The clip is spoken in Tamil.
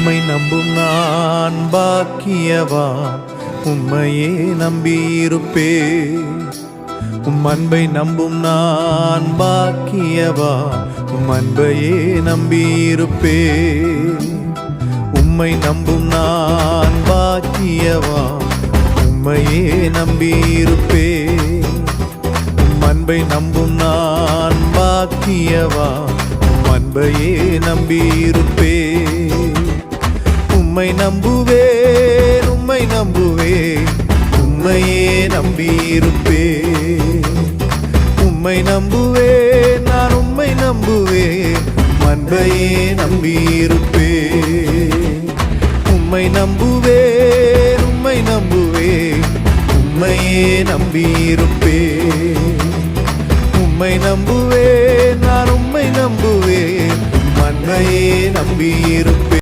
உம்மை நம்பும் நான் பாக்கியவா, உம்மையே நம்பியிருப்பே. உம் அன்பை நம்பும் நான் பாக்கியவா, உம் அன்பையே நம்பியிருப்பே. உம்மை நம்பும் நான் பாக்கியவா, உம்மையே நம்பியிருப்பே. உம் அன்பை நம்பும் நான் பாக்கியவா, உம் அன்பையே நம்பியிருப்பே. உம்மை நம்புவேன், உம்மை நம்புவேன், உம்மையே நம்பியிருப்பே. உம்மை நம்புவேன், நான் உம்மை நம்புவேன், அன்பையே நம்பியிருப்பே. உம்மை நம்புவேன், உம்மை நம்புவேன், உம்மையே நம்பியிருப்பே. உம்மை நம்புவேன், நான் உம்மை நம்புவேன், அன்பையே நம்பியிருப்பே.